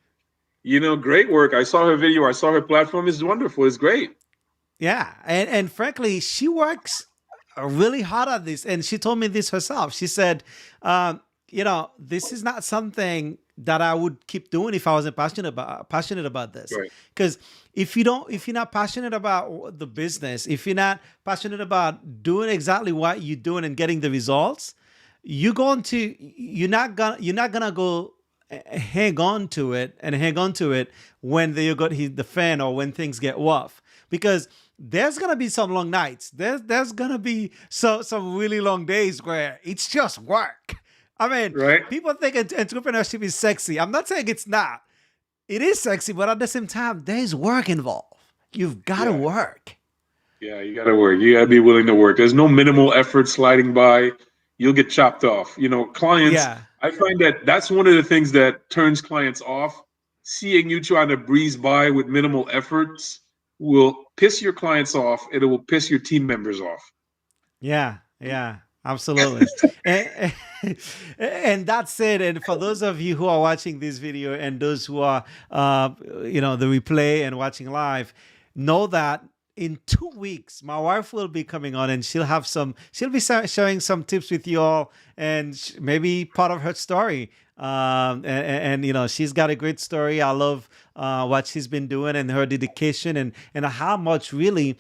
Great work. I saw her video. I saw her platform. It's wonderful. It's great. Yeah. And frankly, she works really hard at this. And she told me this herself. She said, this is not something that I would keep doing if I wasn't passionate about this. Because if you're not passionate about the business, if you're not passionate about doing exactly what you're doing and getting the results, you're not gonna go hang on to it when you got hit the fan or when things get rough, because there's gonna be some long nights. There's gonna be some really long days where it's just work. I mean, people think entrepreneurship is sexy. I'm not saying it's not. It is sexy, but at the same time, there's work involved. You've got to work. Yeah, you got to work. You got to be willing to work. There's no minimal effort sliding by. You'll get chopped off. Clients, I find that that's one of the things that turns clients off. Seeing you trying to breeze by with minimal efforts will piss your clients off, and it will piss your team members off. Yeah, absolutely. and that's it. And for those of you who are watching this video and those who are, the replay and watching live, know that in 2 weeks, my wife will be coming on, and she'll be sharing some tips with you all, and maybe part of her story. She's got a great story. I love what she's been doing and her dedication and how much really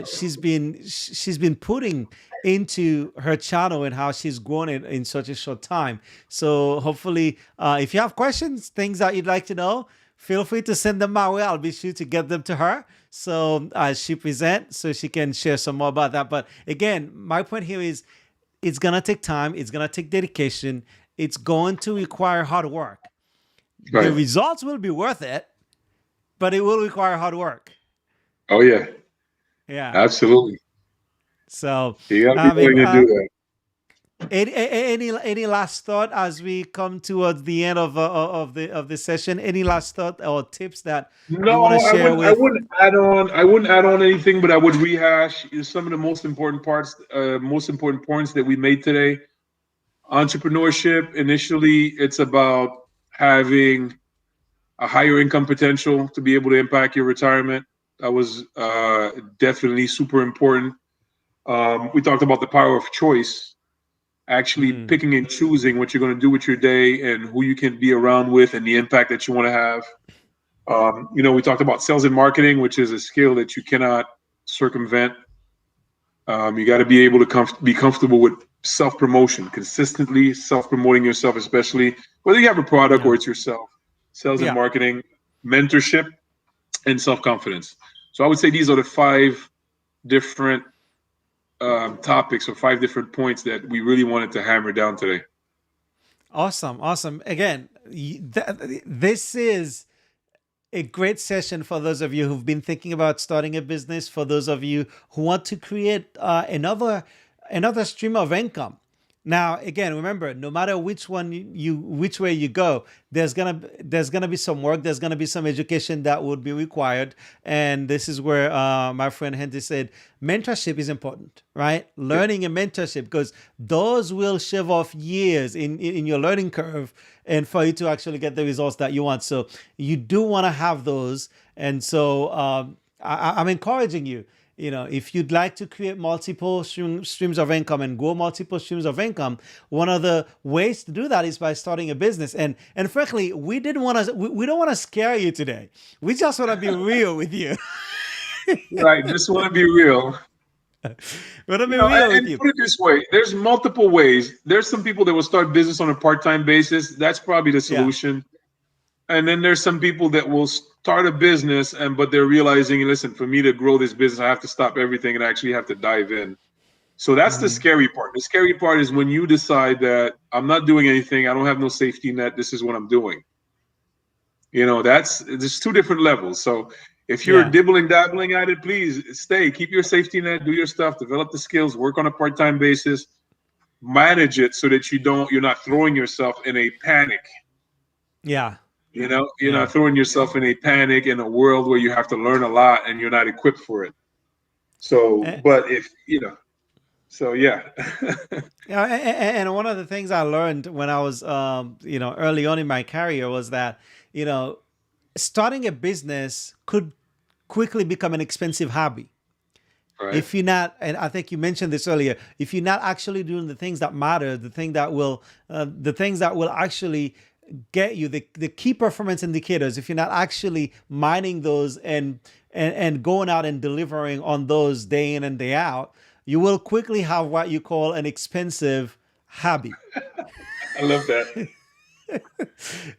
she's been putting into her channel and how she's grown it in such a short time. So hopefully, if you have questions, things that you'd like to know, feel free to send them my way. I'll be sure to get them to her. So as she presents, so she can share some more about that. But again, my point here is it's going to take time. It's going to take dedication. It's going to require hard work. The results will be worth it, but it will require hard work. Oh, yeah. Yeah. Absolutely. So you got to be willing to do that. Any last thought as we come towards the end of the session? Any last thought or tips that you want to share with? I wouldn't add on anything, but I would rehash some of the most important points that we made today. Entrepreneurship, initially, it's about having a higher income potential to be able to impact your retirement. That was definitely super important. We talked about the power of choice, actually picking and choosing what you're going to do with your day and who you can be around with and the impact that you want to have. We talked about sales and marketing, which is a skill that you cannot circumvent. You got to be able to be comfortable with self-promotion, consistently self-promoting yourself, especially whether you have a product or it's yourself. Sales and marketing, mentorship. and self-confidence. So I would say these are the five different topics or five different points that we really wanted to hammer down today. Awesome, awesome. Again, this is a great session for those of you who've been thinking about starting a business, for those of you who want to create another stream of income. Now, again, remember, no matter which way you go, there's gonna be some work, there's gonna be some education that would be required, and this is where my friend Henry said mentorship is important, right? Yeah. Learning and mentorship, because those will shave off years in your learning curve, and for you to actually get the results that you want. So you do want to have those, and so I'm encouraging you. If you'd like to create multiple streams of income and grow multiple streams of income, one of the ways to do that is by starting a business. And frankly, we don't want to scare you today. We just want to be real with you. Right. Just want to be real. We want to be You know, real with and you. put it this way: there's multiple ways. There's some people that will start business on a part-time basis. That's probably the Yeah. solution. And then there's some people that will start a business, but they're realizing, listen, for me to grow this business, I have to stop everything and actually have to dive in. So that's the Mhm. scary part. The scary part is when you decide that I'm not doing anything, I don't have no safety net. This is what I'm doing. There's two different levels. So if you're Yeah. dibbling dabbling at it, please stay, keep your safety net, do your stuff, develop the skills, work on a part-time basis, manage it so that you're not throwing yourself in a panic. Yeah. You're Yeah. not throwing yourself in a panic in a world where you have to learn a lot and you're not equipped for it. So, And, but so yeah. yeah, and one of the things I learned when I was, early on in my career was that, you know, starting a business could quickly become an expensive hobby. Right. If you're not, and I think you mentioned this earlier, if you're not actually doing the things that matter, the things that will actually get you the key performance indicators, if you're not actually mining those and going out and delivering on those day in and day out, you will quickly have what you call an expensive hobby. I love that. I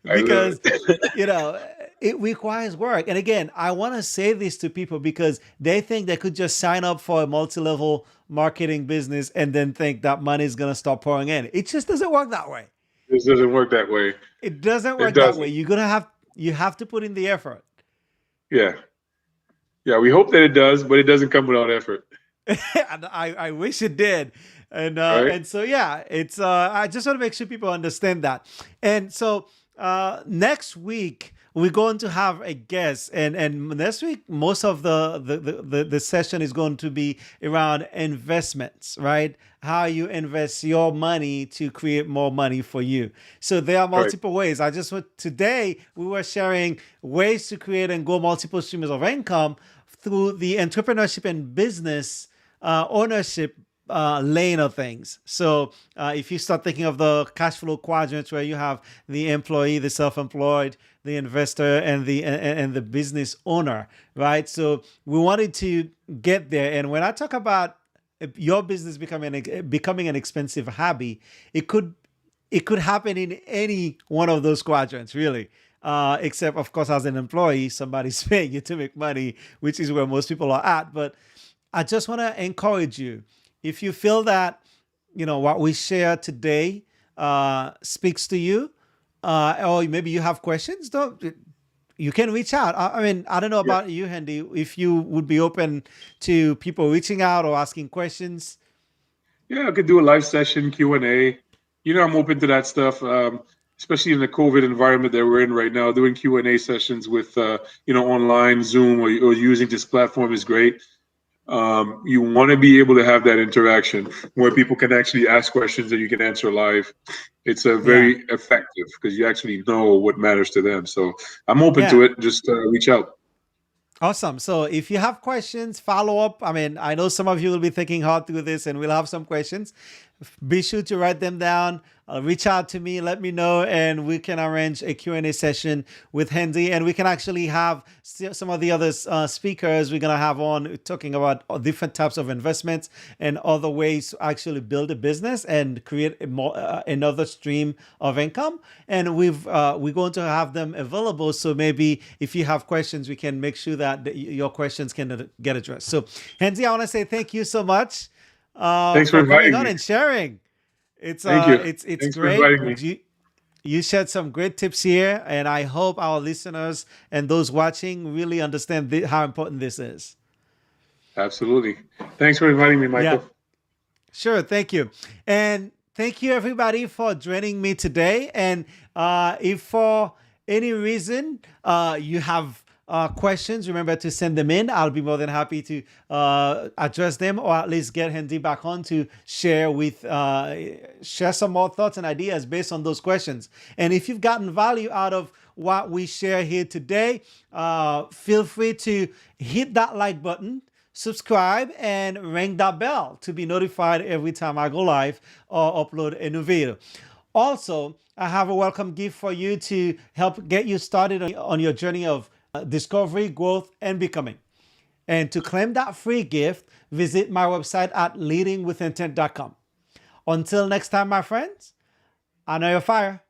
love Because it. you know it requires work. And again, I want to say this to people because they think they could just sign up for a multi-level marketing business and then think that money is going to start pouring in. It just doesn't work that way. This doesn't work that way. It doesn't It work that way. doesn't. You have to put in the effort. Yeah. Yeah. We hope that it does, but it doesn't come without effort. And I wish it did. Right. And so yeah, it's I just want to make sure people understand that. And so next week we're going to have a guest, and next week most of the session is going to be around investments, right? How you invest your money to create more money for you. So there are Right. multiple ways. Today we were sharing ways to create and grow multiple streams of income through the entrepreneurship and business ownership lane of things. So if you start thinking of the cash flow quadrants, where you have the employee, the self-employed, the investor, and the business owner, right? So we wanted to get there. And when I talk about your business becoming an expensive hobby, it could happen in any one of those quadrants, really. Except, of course, as an employee, somebody's paying you to make money, which is where most people are at. But I just want to encourage you. If you feel that, what we share today speaks to you, or maybe you have questions, you can reach out. I mean, I don't know Yeah. about you, Hendy, if you would be open to people reaching out or asking questions. Yeah. I could do a live session Q&A. I'm open to that stuff. Especially in the COVID environment that we're in right now, doing Q&A sessions with, online Zoom or using this platform is great. You want to be able to have that interaction where people can actually ask questions and you can answer live. It's a Yeah. very effective because you actually know what matters to them. So I'm open to Yeah. it. Just reach out. Awesome. So if you have questions, follow up. I mean, I know some of you will be thinking hard through this and we'll have some questions. Be sure to write them down. Reach out to me, let me know, and we can arrange a Q&A session with Hendy, and we can actually have some of the other speakers we're going to have on talking about different types of investments and other ways to actually build a business and create another stream of income. And we're going to have them available, so maybe if you have questions, we can make sure that your questions can get addressed. So, Hendy, I want to say thank you so much Thanks for for coming inviting on me. and sharing. Thank you. It's Thanks for great. inviting me. You shared some great tips here, and I hope our listeners and those watching really understand how important this is. Absolutely. Thanks for inviting me, Michael. Yeah, sure. Thank you. And thank you, everybody, for joining me today. And if for any reason you have questions, remember to send them in. I'll be more than happy to address them, or at least get Hendy back on to share some more thoughts and ideas based on those questions. And if you've gotten value out of what we share here today, feel free to hit that like button, subscribe, and ring that bell to be notified every time I go live or upload a new video. Also, I have a welcome gift for you to help get you started on your journey of discovery, growth, and becoming. And to claim that free gift, visit my website at leadingwithintent.com. Until next time, my friends, I know you're fire.